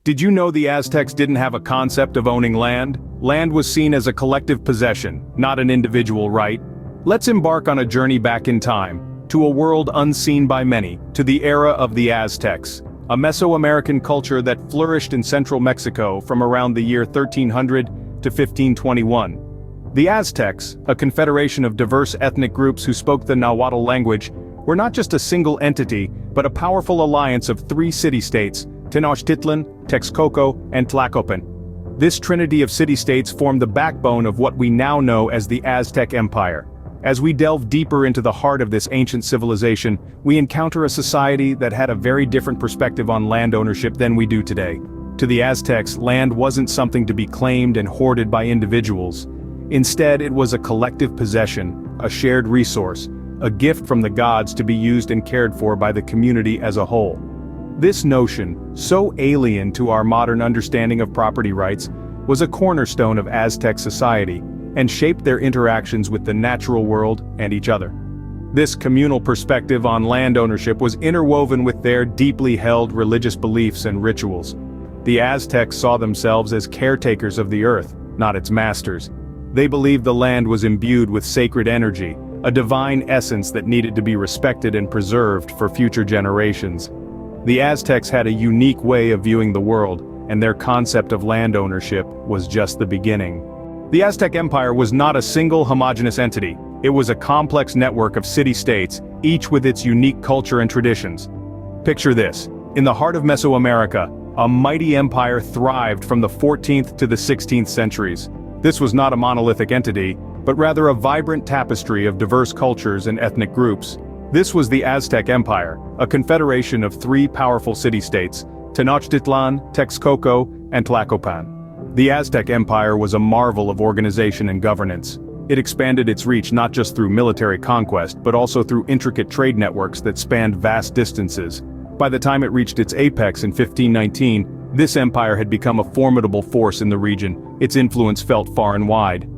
Did you know the Aztecs didn't have a concept of owning land? Land was seen as a collective possession, not an individual right. Let's embark on a journey back in time, to a world unseen by many, to the era of the Aztecs, a Mesoamerican culture that flourished in central Mexico from around the year 1300 to 1521. The Aztecs, a confederation of diverse ethnic groups who spoke the Nahuatl language, were not just a single entity, but a powerful alliance of three city-states: Tenochtitlan, Texcoco, and Tlacopan. This trinity of city-states formed the backbone of what we now know as the Aztec Empire. As we delve deeper into the heart of this ancient civilization, we encounter a society that had a very different perspective on land ownership than we do today. To the Aztecs, land wasn't something to be claimed and hoarded by individuals. Instead, it was a collective possession, a shared resource, a gift from the gods to be used and cared for by the community as a whole. This notion, so alien to our modern understanding of property rights, was a cornerstone of Aztec society, and shaped their interactions with the natural world and each other. This communal perspective on land ownership was interwoven with their deeply held religious beliefs and rituals. The Aztecs saw themselves as caretakers of the earth, not its masters. They believed the land was imbued with sacred energy, a divine essence that needed to be respected and preserved for future generations. The Aztecs had a unique way of viewing the world, and their concept of land ownership was just the beginning. The Aztec Empire was not a single homogeneous entity. It was a complex network of city-states, each with its unique culture and traditions. Picture this: in the heart of Mesoamerica, a mighty empire thrived from the 14th to the 16th centuries. This was not a monolithic entity, but rather a vibrant tapestry of diverse cultures and ethnic groups. This was the Aztec Empire, a confederation of three powerful city-states: Tenochtitlan, Texcoco, and Tlacopan. The Aztec Empire was a marvel of organization and governance. It expanded its reach not just through military conquest, but also through intricate trade networks that spanned vast distances. By the time it reached its apex in 1519, this empire had become a formidable force in the region, its influence felt far and wide.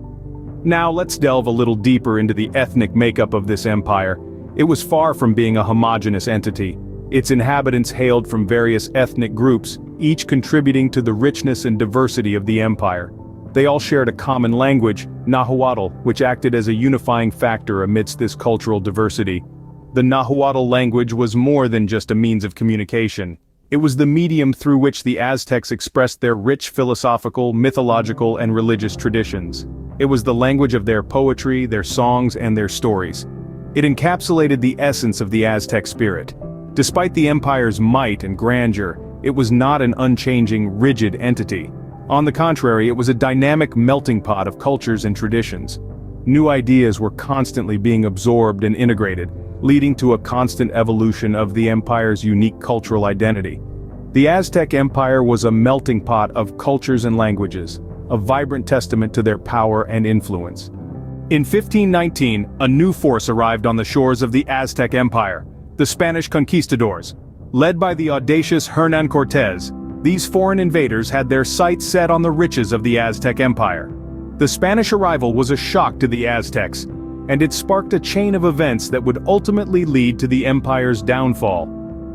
Now let's delve a little deeper into the ethnic makeup of this empire. It was far from being a homogeneous entity. Its inhabitants hailed from various ethnic groups, each contributing to the richness and diversity of the empire. They all shared a common language, Nahuatl, which acted as a unifying factor amidst this cultural diversity. The Nahuatl language was more than just a means of communication. It was the medium through which the Aztecs expressed their rich philosophical, mythological, and religious traditions. It was the language of their poetry, their songs, and their stories. It encapsulated the essence of the Aztec spirit. Despite the empire's might and grandeur, it was not an unchanging, rigid entity. On the contrary, it was a dynamic melting pot of cultures and traditions. New ideas were constantly being absorbed and integrated, leading to a constant evolution of the empire's unique cultural identity. The Aztec Empire was a melting pot of cultures and languages, a vibrant testament to their power and influence. In 1519, a new force arrived on the shores of the Aztec Empire, the Spanish conquistadors. Led by the audacious Hernán Cortés, these foreign invaders had their sights set on the riches of the Aztec Empire. The Spanish arrival was a shock to the Aztecs, and it sparked a chain of events that would ultimately lead to the empire's downfall.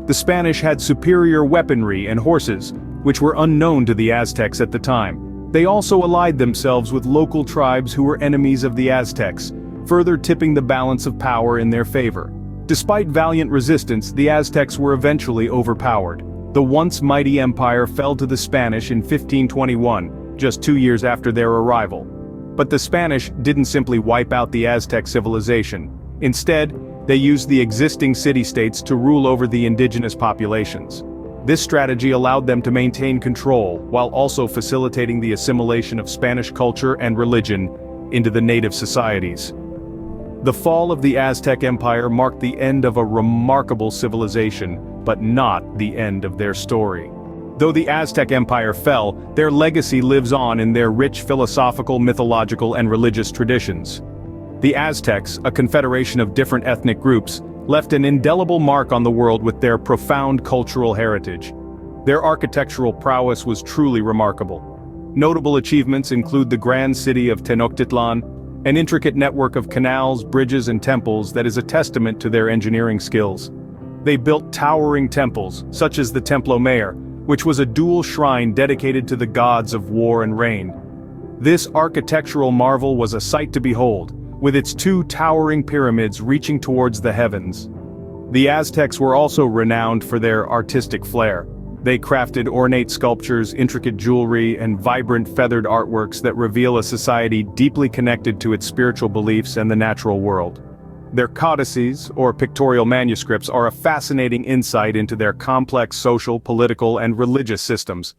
The Spanish had superior weaponry and horses, which were unknown to the Aztecs at the time. They also allied themselves with local tribes who were enemies of the Aztecs, further tipping the balance of power in their favor. Despite valiant resistance, the Aztecs were eventually overpowered. The once mighty empire fell to the Spanish in 1521, just 2 years after their arrival. But the Spanish didn't simply wipe out the Aztec civilization. Instead, they used the existing city-states to rule over the indigenous populations. This strategy allowed them to maintain control, while also facilitating the assimilation of Spanish culture and religion into the native societies. The fall of the Aztec Empire marked the end of a remarkable civilization, but not the end of their story. Though the Aztec Empire fell, their legacy lives on in their rich philosophical, mythological, and religious traditions. The Aztecs, a confederation of different ethnic groups, left an indelible mark on the world with their profound cultural heritage. Their architectural prowess was truly remarkable. Notable achievements include the grand city of Tenochtitlan, an intricate network of canals, bridges, and temples that is a testament to their engineering skills. They built towering temples, such as the Templo Mayor, which was a dual shrine dedicated to the gods of war and rain. This architectural marvel was a sight to behold, with its two towering pyramids reaching towards the heavens. The Aztecs were also renowned for their artistic flair. They crafted ornate sculptures, intricate jewelry, and vibrant feathered artworks that reveal a society deeply connected to its spiritual beliefs and the natural world. Their codices, or pictorial manuscripts, are a fascinating insight into their complex social, political, and religious systems.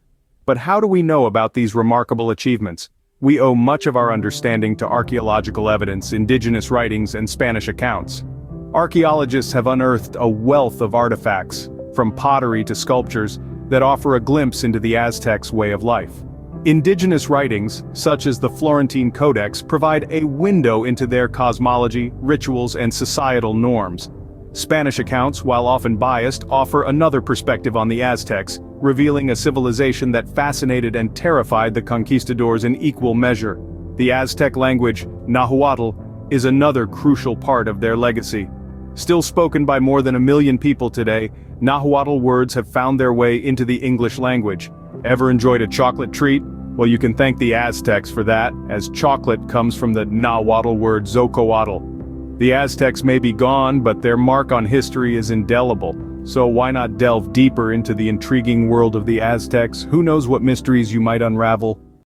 But how do we know about these remarkable achievements? We owe much of our understanding to archaeological evidence, indigenous writings, and Spanish accounts. Archaeologists have unearthed a wealth of artifacts, from pottery to sculptures, that offer a glimpse into the Aztecs' way of life. Indigenous writings, such as the Florentine Codex, provide a window into their cosmology, rituals, and societal norms. Spanish accounts, while often biased, offer another perspective on the Aztecs, revealing a civilization that fascinated and terrified the conquistadors in equal measure. The Aztec language, Nahuatl, is another crucial part of their legacy. Still spoken by more than 1 million people today, Nahuatl words have found their way into the English language. Ever enjoyed a chocolate treat? Well, you can thank the Aztecs for that, as chocolate comes from the Nahuatl word Zocoatl. The Aztecs may be gone, but their mark on history is indelible. So why not delve deeper into the intriguing world of the Aztecs? Who knows what mysteries you might unravel?